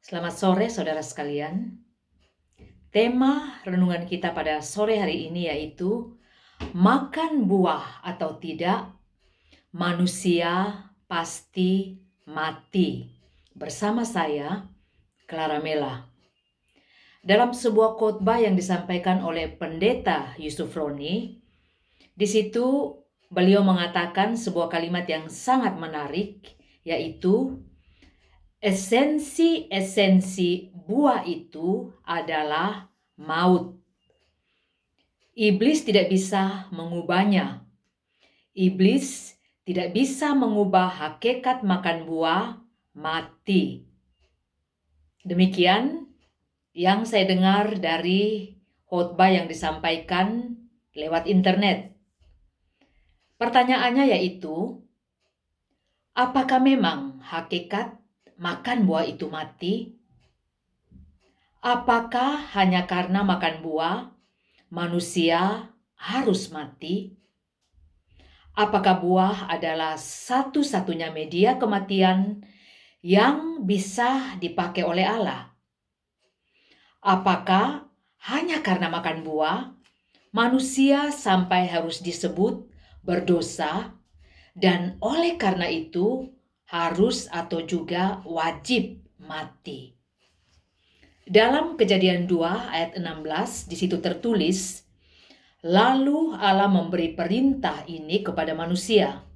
Selamat sore saudara sekalian. Tema renungan kita pada sore hari ini yaitu makan buah atau tidak, manusia pasti mati. Bersama saya, Clara Mela. Dalam sebuah khotbah yang disampaikan oleh Pendeta Yusuf Roni, di situ beliau mengatakan sebuah kalimat yang sangat menarik, yaitu esensi buah itu adalah maut. Iblis tidak bisa mengubahnya. Iblis tidak bisa mengubah hakikat makan buah mati. Demikian yang saya dengar dari khotbah yang disampaikan lewat internet. Pertanyaannya yaitu, apakah memang hakikat makan buah itu mati? Apakah hanya karena makan buah, manusia harus mati? Apakah buah adalah satu-satunya media kematian yang bisa dipakai oleh Allah? Apakah hanya karena makan buah, manusia sampai harus disebut berdosa dan oleh karena itu harus atau juga wajib mati? Dalam Kejadian 2 ayat 16 di situ tertulis, lalu Allah memberi perintah ini kepada manusia.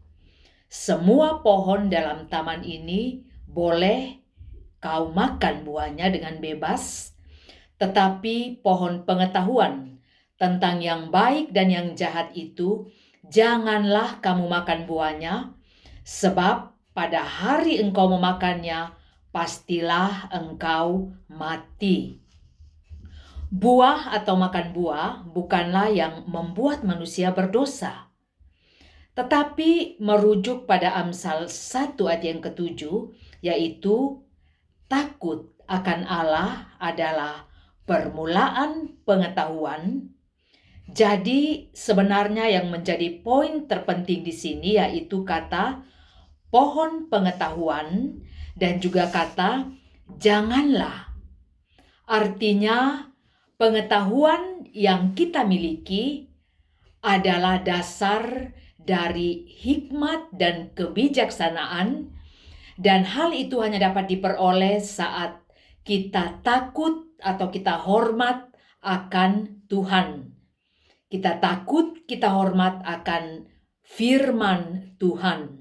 Semua pohon dalam taman ini boleh kau makan buahnya dengan bebas, tetapi pohon pengetahuan tentang yang baik dan yang jahat itu janganlah kamu makan buahnya, sebab pada hari engkau memakannya, pastilah engkau mati. Buah atau makan buah bukanlah yang membuat manusia berdosa, tetapi merujuk pada Amsal 1 ayat yang ke-7, yaitu takut akan Allah adalah permulaan pengetahuan. Jadi sebenarnya yang menjadi poin terpenting di sini yaitu kata pohon pengetahuan dan juga kata janganlah. Artinya pengetahuan yang kita miliki adalah dasar dari hikmat dan kebijaksanaan, dan hal itu hanya dapat diperoleh saat kita takut atau kita hormat akan Tuhan. Kita takut, kita hormat akan firman Tuhan.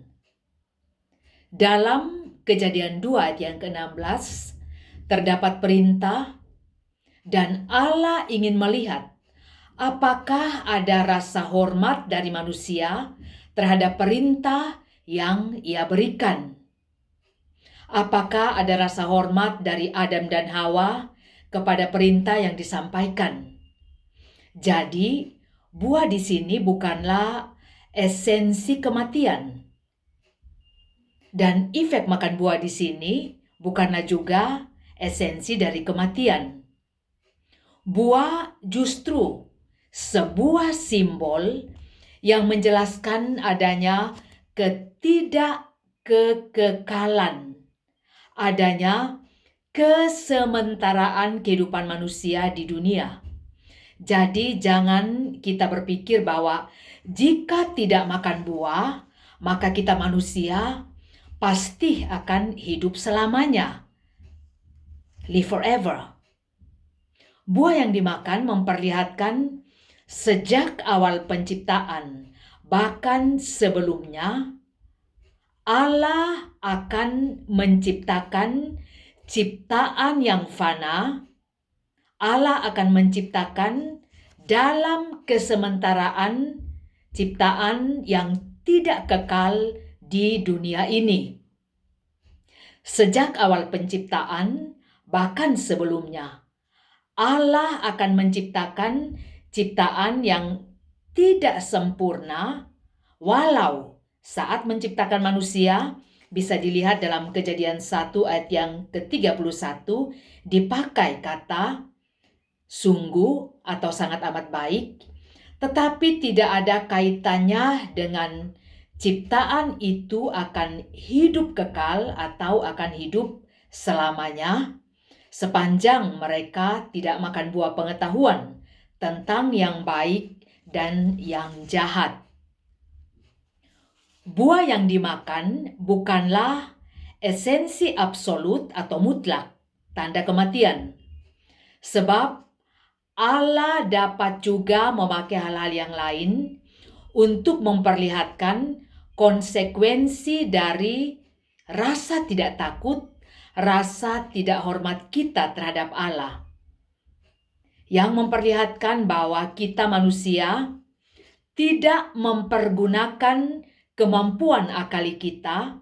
Dalam Kejadian 2 ayat yang ke-16 terdapat perintah, dan Allah ingin melihat apakah ada rasa hormat dari manusia terhadap perintah yang Ia berikan. Apakah ada rasa hormat dari Adam dan Hawa kepada perintah yang disampaikan. Jadi, buah di sini bukanlah esensi kematian. Dan efek makan buah di sini bukanlah juga esensi dari kematian. Buah justru sebuah simbol yang menjelaskan adanya ketidakkekekalan, adanya kesementaraan kehidupan manusia di dunia. Jadi jangan kita berpikir bahwa jika tidak makan buah, maka kita manusia pasti akan hidup selamanya. Live forever. Buah yang dimakan memperlihatkan sejak awal penciptaan, bahkan sebelumnya, Allah akan menciptakan ciptaan yang fana. Allah akan menciptakan dalam kesementaraan ciptaan yang tidak kekal di dunia ini. Sejak awal penciptaan, bahkan sebelumnya, Allah akan menciptakan ciptaan yang tidak sempurna, walau saat menciptakan manusia, bisa dilihat dalam Kejadian 1 ayat yang ke-31, dipakai kata sungguh atau sangat amat baik, tetapi tidak ada kaitannya dengan ciptaan itu akan hidup kekal atau akan hidup selamanya. sepanjang mereka tidak makan buah pengetahuan tentang yang baik dan yang jahat. Buah yang dimakan bukanlah esensi absolut atau mutlak, tanda kematian. Sebab Allah dapat juga memakai hal-hal yang lain untuk memperlihatkan konsekuensi dari rasa tidak takut, rasa tidak hormat kita terhadap Allah. Yang memperlihatkan bahwa kita manusia tidak mempergunakan kemampuan akali kita,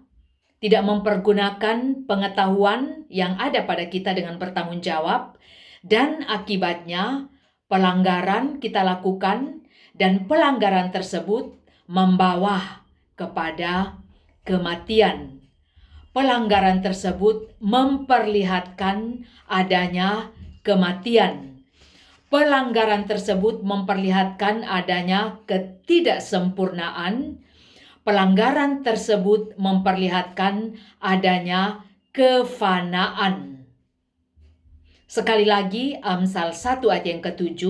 tidak mempergunakan pengetahuan yang ada pada kita dengan bertanggung jawab, dan akibatnya pelanggaran kita lakukan dan pelanggaran tersebut membawa kepada kematian. Pelanggaran tersebut memperlihatkan adanya kematian. Pelanggaran tersebut memperlihatkan adanya ketidaksempurnaan. Pelanggaran tersebut memperlihatkan adanya kefanaan. Sekali lagi, Amsal 1 ayat yang ke-7,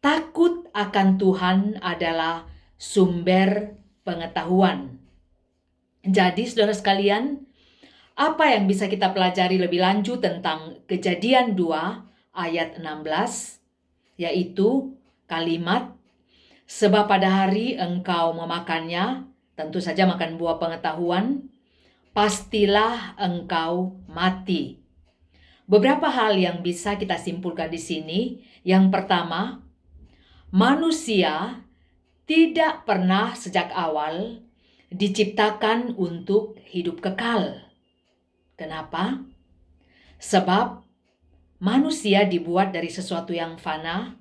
takut akan Tuhan adalah sumber pengetahuan. Jadi, saudara sekalian, apa yang bisa kita pelajari lebih lanjut tentang Kejadian 2 ayat 16, yaitu kalimat, sebab pada hari engkau memakannya, tentu saja makan buah pengetahuan, pastilah engkau mati. Beberapa hal yang bisa kita simpulkan di sini. Yang pertama, manusia tidak pernah sejak awal diciptakan untuk hidup kekal. Kenapa? Sebab manusia dibuat dari sesuatu yang fana,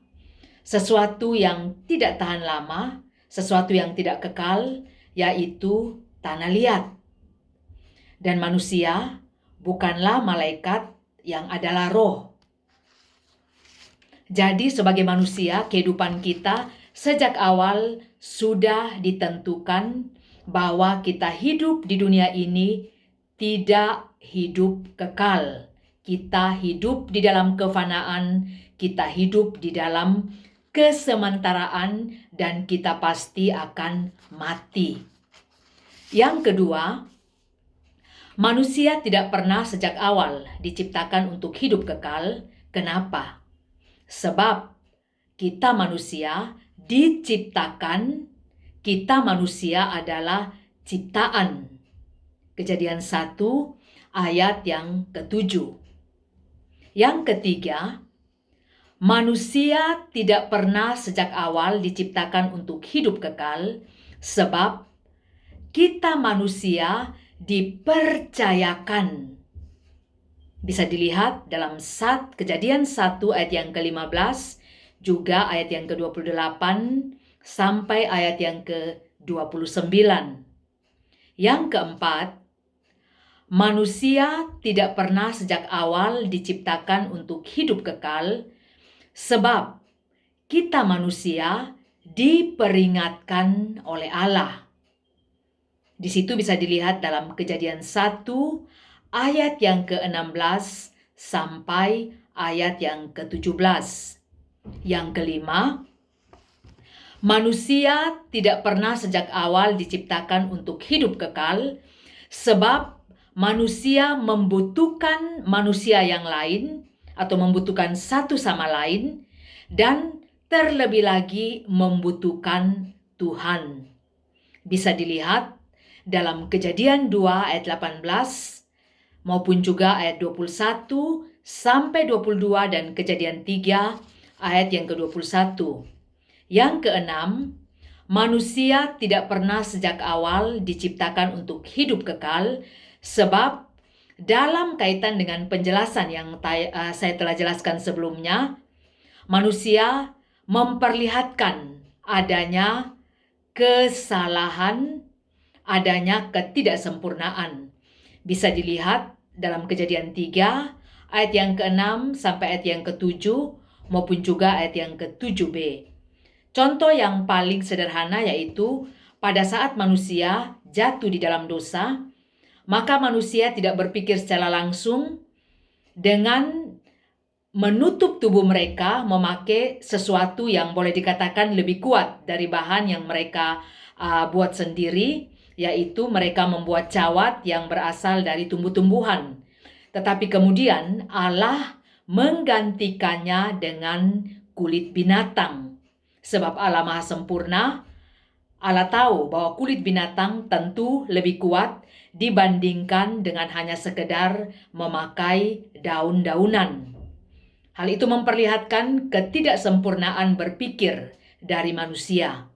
sesuatu yang tidak tahan lama, sesuatu yang tidak kekal, yaitu tanah liat. Dan manusia bukanlah malaikat yang adalah roh. Jadi sebagai manusia, kehidupan kita sejak awal sudah ditentukan bahwa kita hidup di dunia ini tidak hidup kekal. Kita hidup di dalam kefanaan, kita hidup di dalam kesementaraan, dan kita pasti akan mati. Yang kedua, manusia tidak pernah sejak awal diciptakan untuk hidup kekal. Kenapa? Sebab kita manusia diciptakan, kita manusia adalah ciptaan. Kejadian 1 ayat yang ke-7. Yang ketiga, manusia tidak pernah sejak awal diciptakan untuk hidup kekal, sebab kita manusia dipercayakan. Bisa dilihat dalam Kejadian 1 ayat yang ke-15, juga ayat yang ke-28 sampai ayat yang ke-29. Yang keempat, manusia tidak pernah sejak awal diciptakan untuk hidup kekal, sebab kita manusia diperingatkan oleh Allah. Di situ bisa dilihat dalam Kejadian 1 ayat yang ke-16 sampai ayat yang ke-17. Yang kelima, manusia tidak pernah sejak awal diciptakan untuk hidup kekal, sebab manusia membutuhkan manusia yang lain atau membutuhkan satu sama lain, dan terlebih lagi membutuhkan Tuhan. Bisa dilihat dalam Kejadian 2 ayat 18 maupun juga ayat 21 sampai 22 dan Kejadian 3 ayat yang ke-21. Yang keenam, manusia tidak pernah sejak awal diciptakan untuk hidup kekal, sebab dalam kaitan dengan penjelasan yang saya telah jelaskan sebelumnya, manusia memperlihatkan adanya kesalahan, adanya ketidaksempurnaan. Bisa dilihat dalam Kejadian 3 ayat yang ke-6 sampai ayat yang ke-7 maupun juga ayat yang ke-7b. Contoh yang paling sederhana yaitu pada saat manusia jatuh di dalam dosa, maka manusia tidak berpikir secara langsung dengan menutup tubuh mereka memakai sesuatu yang boleh dikatakan lebih kuat dari bahan yang mereka buat sendiri, yaitu mereka membuat cawat yang berasal dari tumbuh-tumbuhan. Tetapi kemudian Allah menggantikannya dengan kulit binatang. Sebab Allah Maha Sempurna, Allah tahu bahwa kulit binatang tentu lebih kuat dibandingkan dengan hanya sekedar memakai daun-daunan. Hal itu memperlihatkan ketidaksempurnaan berpikir dari manusia.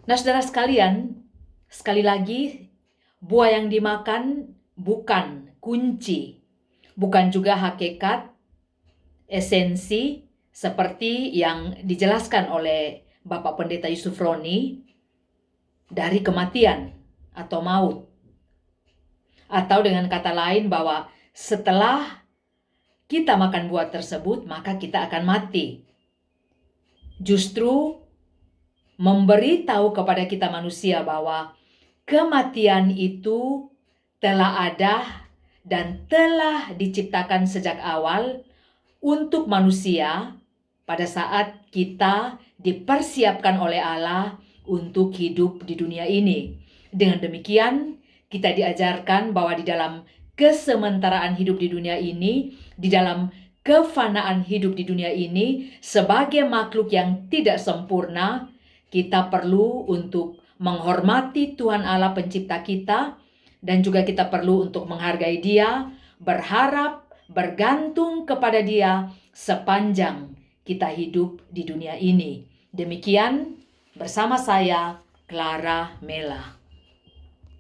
Nah, saudara sekalian, sekali lagi, buah yang dimakan bukan kunci, bukan juga hakikat, esensi seperti yang dijelaskan oleh Bapak Pendeta Yusuf Roni dari kematian atau maut. Atau dengan kata lain bahwa setelah kita makan buah tersebut, maka kita akan mati. Justru memberitahu kepada kita manusia bahwa kematian itu telah ada dan telah diciptakan sejak awal untuk manusia pada saat kita dipersiapkan oleh Allah untuk hidup di dunia ini. Dengan demikian, kita diajarkan bahwa di dalam kesementaraan hidup di dunia ini, di dalam kefanaan hidup di dunia ini, sebagai makhluk yang tidak sempurna, kita perlu untuk menghormati Tuhan Allah pencipta kita, dan juga kita perlu untuk menghargai Dia, berharap, bergantung kepada Dia sepanjang kita hidup di dunia ini. Demikian bersama saya, Clara Mela.